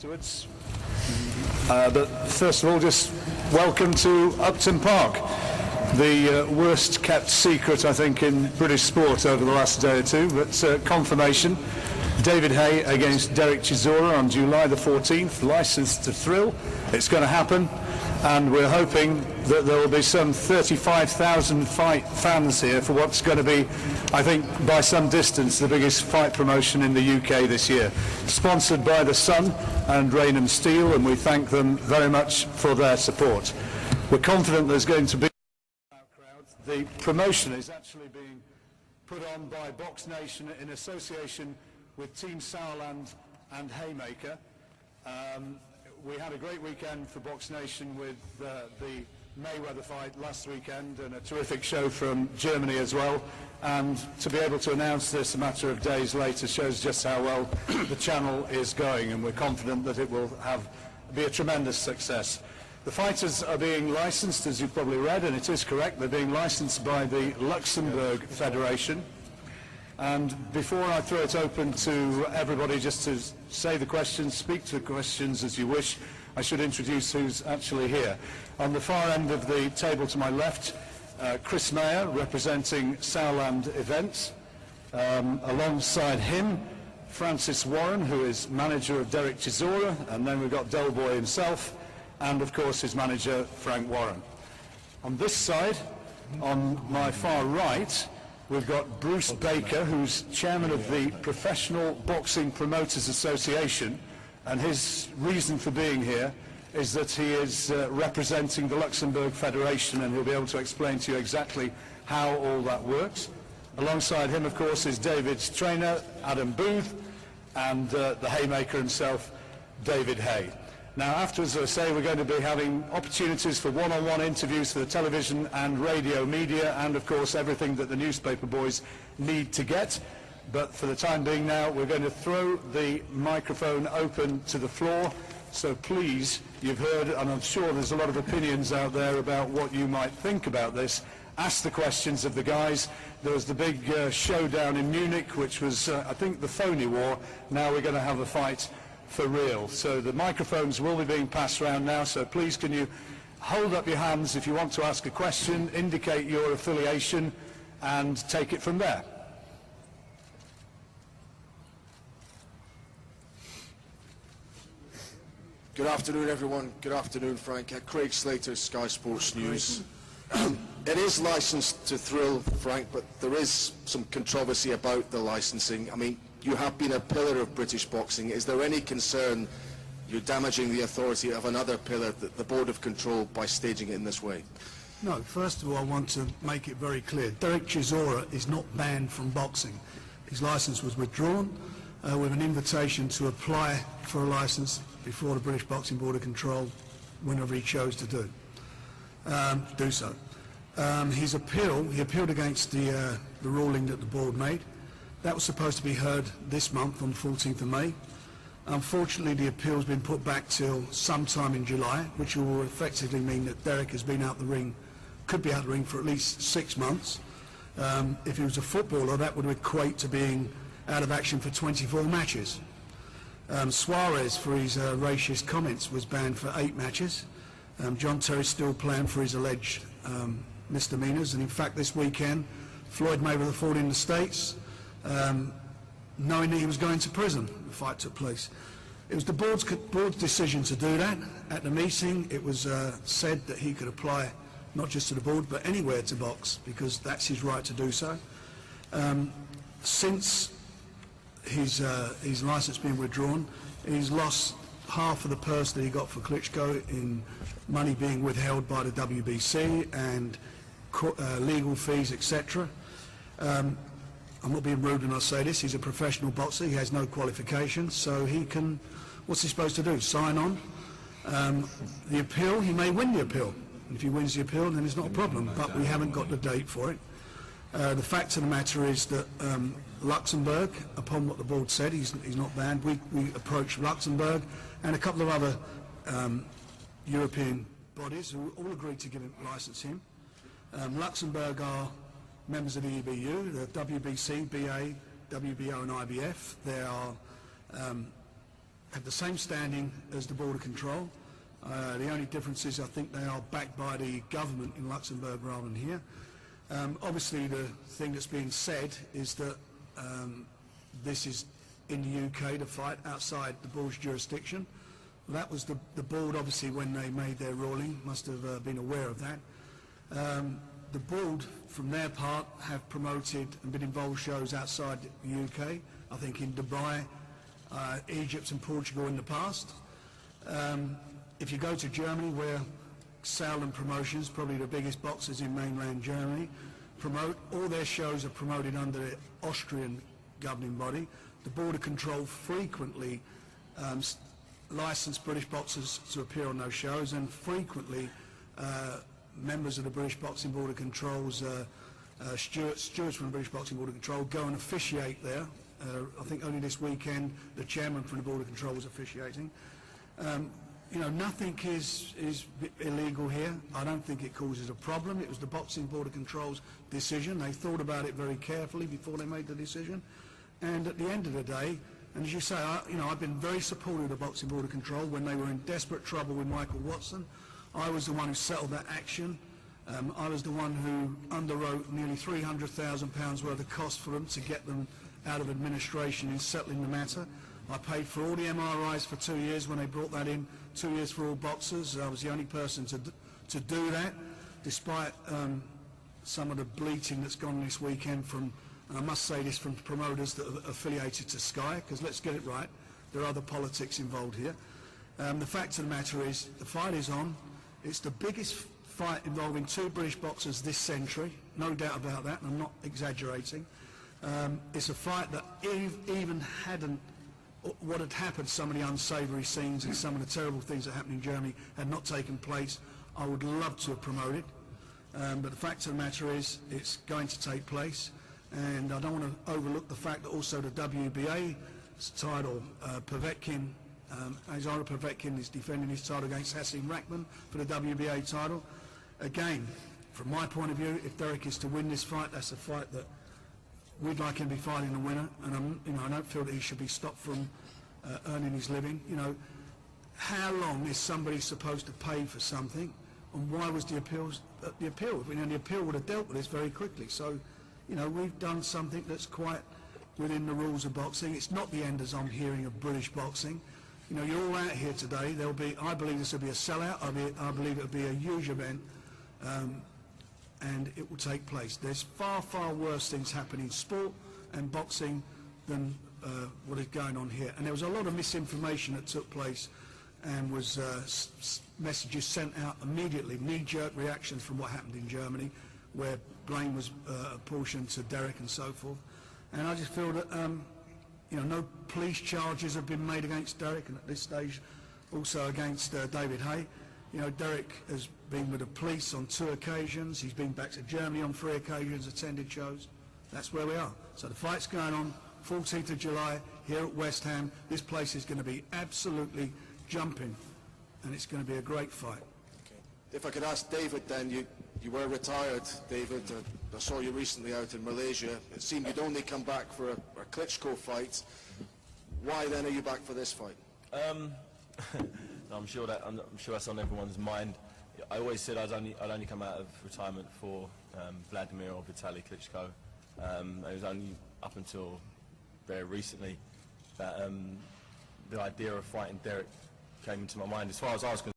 afterwards. But first of all, just welcome to Upton Park, the worst kept secret, I think, in British sport over the last day or two, but confirmation. David Haye against Derek Chisora on July the 14th, licensed to thrill. It's going to happen, and we're hoping that there will be some 35,000 fans here for what's going to be, I think, by some distance, the biggest fight promotion in the UK this year. Sponsored by The Sun and Rainham Steel, and we thank them very much for their support. We're confident there's going to be a crowd. The promotion is actually being put on by Box Nation in association with Team Sauerland and Haymaker. We had a great weekend for Box Nation with the Mayweather fight last weekend, and a terrific show from Germany as well. And to be able to announce this a matter of days later shows just how well the channel is going, and we're confident that it will be a tremendous success. The fighters are being licensed, as you've probably read, and it is correct, they're being licensed by the Luxembourg Federation. And before I throw it open to everybody just to say the questions, speak to the questions as you wish, I should introduce who's actually here. On the far end of the table to my left, Chris Mayer, representing Sauerland Events. Alongside him, Francis Warren, who is manager of Derek Chisora, and then we've got Del Boy himself, and of course his manager, Frank Warren. On this side, on my far right, we've got Bruce Baker, who's chairman of the Professional Boxing Promoters Association, and his reason for being here is that he is representing the Luxembourg Federation, and he'll be able to explain to you exactly how all that works. Alongside him, of course, is David's trainer, Adam Booth, and the Haymaker himself, David Haye. Now, afterwards, as I say, we're going to be having opportunities for one-on-one interviews for the television and radio media, and of course everything that the newspaper boys need to get. But for the time being now, we're going to throw the microphone open to the floor. So please, you've heard, and I'm sure there's a lot of opinions out there about what you might think about this. Ask the questions of the guys. There was the big showdown in Munich, which was, I think, the phony war. Now we're going to have a fight for real. So the microphones will be being passed around now, so please can you hold up your hands if you want to ask a question, indicate your affiliation, and take it from there. Good afternoon, everyone. Good afternoon, Frank. Craig Slater, Sky Sports News. It is licensed to thrill, Frank, but there is some controversy about the licensing. I mean, you have been a pillar of British boxing. Is there any concern you're damaging the authority of another pillar, the Board of Control, by staging it in this way? No, first of all, I want to make it very clear. Derek Chisora is not banned from boxing. His licence was withdrawn with an invitation to apply for a licence before the British Boxing Board of Control, whenever he chose to do so. His appeal, he appealed against the ruling that the board made. That was supposed to be heard this month on the 14th of May. Unfortunately, the appeal has been put back till sometime in July, which will effectively mean that Derek has been out the ring, could be out the ring for at least 6 months. If he was a footballer, that would equate to being out of action for 24 matches. Suarez, for his racist comments, was banned for 8 matches. John Terry's still playing for his alleged misdemeanors, and in fact this weekend Floyd Mayweather fought in the States, knowing that he was going to prison. The fight took place. It was the board's decision to do that. At the meeting it was said that he could apply not just to the board but anywhere to box, because that's his right to do so. Since his licence being withdrawn, he's lost half of the purse that he got for Klitschko in money being withheld by the WBC and legal fees, etc. I'm not being rude when I say this. He's a professional boxer. He has no qualifications, so he can, what's he supposed to do? Sign on? The appeal, he may win the appeal. And if he wins the appeal, then it's not a problem, but we haven't got the date for it. The fact of the matter is that Luxembourg, upon what the board said, he's not banned. We approached Luxembourg and a couple of other European bodies who all agreed to license him. Luxembourg are members of the EBU, the WBC, BA, WBO and IBF. They are have the same standing as the border control. The only difference is I think they are backed by the government in Luxembourg rather than here. Obviously the thing that's being said is that this is in the UK, the fight outside the board's jurisdiction. That was the board, obviously, when they made their ruling, must have been aware of that. The board, from their part, have promoted and been involved shows outside the UK, I think in Dubai, Egypt and Portugal in the past. If you go to Germany, where Sauerland Promotions, probably the biggest boxers in mainland Germany, promote, all their shows are promoted under the Austrian governing body. The border control frequently license British boxers to appear on those shows, and frequently members of the British Boxing Border Controls, stewards from the British Boxing Border Control, go and officiate there. I think only this weekend the chairman from the Border Control was officiating. You know, nothing is illegal here. I don't think it causes a problem. It was the Boxing Border Control's decision. They thought about it very carefully before they made the decision. And at the end of the day, and as you say, I've been very supportive of the Boxing Border Control when they were in desperate trouble with Michael Watson. I was the one who settled that action. I was the one who underwrote nearly £300,000 worth of cost for them to get them out of administration in settling the matter. I paid for all the MRIs for 2 years when they brought that in, 2 years for all boxers. I was the only person to do that, despite some of the bleating that's gone this weekend from, and I must say this, from promoters that are affiliated to Sky, because let's get it right, there are other politics involved here. The fact of the matter is, the fight is on. It's the biggest fight involving two British boxers this century, no doubt about that, and I'm not exaggerating. It's a fight that even hadn't, what had happened, some of the unsavoury scenes and some of the terrible things that happened in Germany had not taken place, I would love to have promoted. But the fact of the matter is, it's going to take place, and I don't want to overlook the fact that also the WBA's title, Povetkin, Chisora Upton is defending his title against Hasim Rahman for the WBA title. Again, from my point of view, if Derek is to win this fight, that's a fight that we'd like him to be fighting the winner, and I don't feel that he should be stopped from earning his living. You know, how long is somebody supposed to pay for something, and why was the appeal? The appeal would have dealt with this very quickly. So, you know, we've done something that's quite within the rules of boxing. It's not the end, as I'm hearing, of British boxing. You know, you're all out here today. There'll be, I believe this will be a sellout. I believe it'll be a huge event. And it will take place. There's far, far worse things happening in sport and boxing than what is going on here. And there was a lot of misinformation that took place, and was messages sent out immediately, knee-jerk reactions from what happened in Germany, where blame was apportioned to Derek and so forth. And I just feel that you know, no police charges have been made against Derek, and at this stage also against David Haye. You know, Derek has been with the police on 2 occasions. He's been back to Germany on 3 occasions, attended shows. That's where we are. So the fight's going on, 14th of July, here at West Ham. This place is going to be absolutely jumping, and it's going to be a great fight. Okay. If I could ask David then, you were retired, David. I saw you recently out in Malaysia. It seemed you'd only come back for a Klitschko fight. Why then are you back for this fight? I'm sure that's on everyone's mind. I always said I'd only come out of retirement for Vladimir or Vitaly Klitschko. It was only up until very recently that the idea of fighting Derek came into my mind. As far as I was concerned,